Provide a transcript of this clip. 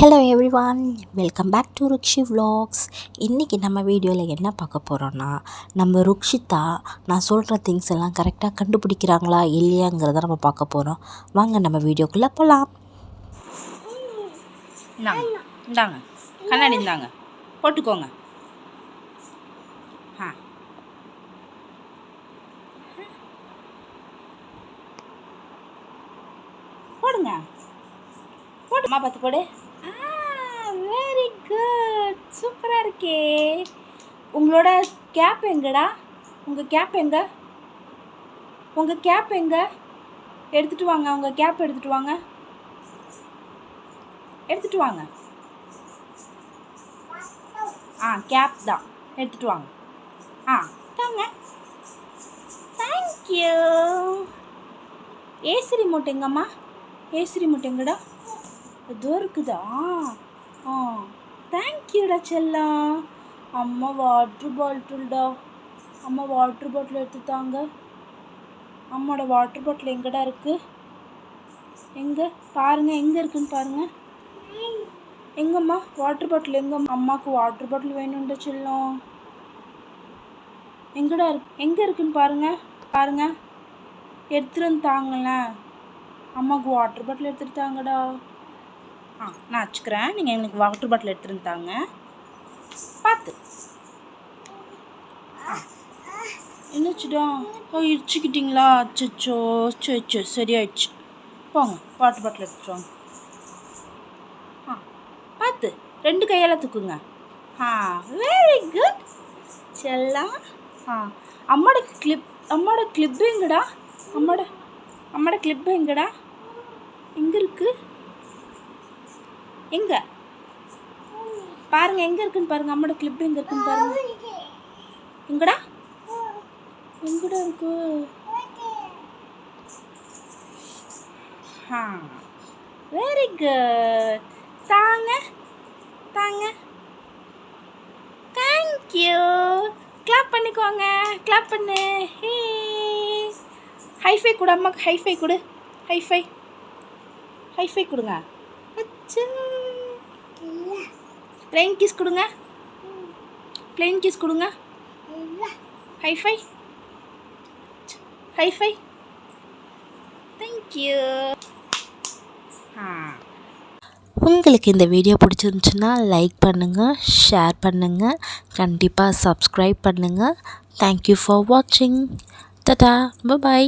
Hello everyone, welcome back to Rukshi vlogs. இன்றைக்கி நம்ம வீடியோவில் என்ன பார்க்க போகிறோன்னா, நம்ம ருக்ஷிதா நான் சொல்கிற திங்ஸ் எல்லாம் கரெக்டாக கண்டுபிடிக்கிறாங்களா இல்லையாங்கிறத நம்ம பார்க்க போகிறோம். வாங்க நம்ம வீடியோக்குள்ளே போகலாம். இந்தாங்க கண்ணாடி, இந்தாங்க போட்டுக்கோங்க. போடுங்க, போடு, அம்மா பார்த்து போடு. வெரி குட், சூப்பராக இருக்கே. உங்களோட கேப் எங்கடா? உங்கள் கேப் எங்க? உங்கள் கேப் எங்க? எடுத்துகிட்டு வாங்க, உங்கள் கேப் எடுத்துகிட்டு வாங்க, எடுத்துகிட்டு வாங்க. கேப் தான், எடுத்துகிட்டு வாங்க. தாங்க. தேங்க்யூ. ஏசி ரிமோட் எங்கம்மா? ஏசி ரிமோட் எங்கடா? இதோ இருக்குதா? தேங்க்யூடா செல்லம். அம்மா வாட்ரு பாட்டில்டா. அம்மா வாட்ரு பாட்டில் எடுத்துத்தாங்க. அம்மாவோட வாட்ரு பாட்டில் எங்கடா இருக்குது? எங்கே பாருங்கள், எங்கே இருக்குன்னு பாருங்கள். எங்கம்மா வாட்ரு பாட்டில் எங்கம்மா? அம்மாவுக்கு வாட்ரு பாட்டில் வேணும்டா செல்லம். எங்கடா இருக்கு? எங்கே இருக்குன்னு பாருங்கள், பாருங்கள். எடுத்துகிட்டு வந்து தாங்களேன். அம்மாவுக்கு வாட்ரு பாட்டில் எடுத்துகிட்டு தாங்கடா. நான் வச்சுக்கிறேன், நீங்கள் எனக்கு வாட்டர் பாட்டில் எடுத்துகிட்டு தாங்க. பார்த்து என்னச்சுடா? இடிச்சுக்கிட்டிங்களா? அச்சோ சரி சரியாயிடுச்சு. போங்க, வாட்டர் பாட்டில் எடுத்துட்டு வாங்க. பார்த்து 2 கையால் தூக்குங்க. வெரி குட் செல்லம். அம்மாவோட கிளிப்பு எங்கடா? அம்மாவோட கிளிப்பு எங்கடா? எங்கே இருக்குது? எங்கே பாருங்கள், எங்கே இருக்குன்னு பாருங்கள். அம்மாவோட கிளிப் எங்கே இருக்குன்னு பாருங்கள். எங்கடா இருக்கு? Very good. தாங்க. தேங்க்யூ. கிளாப் பண்ணிக்கோங்க, கிளாப் பண்ணு. ஹைஃபை கொடு அம்மாக்கு, ஹைஃபை கொடு. ஹைஃபை கொடுங்க. பிளெயின் கிஸ் கொடுங்க, பிளெயின் கிஸ் கொடுங்க. High five thank you. உங்களுக்கு இந்த வீடியோ பிடிச்சிருந்துச்சுன்னா லைக் பண்ணுங்கள், ஷேர் பண்ணுங்கள், கண்டிப்பாக சப்ஸ்கிரைப் பண்ணுங்கள். தேங்க்யூ ஃபார் வாட்சிங். டாடா, பை.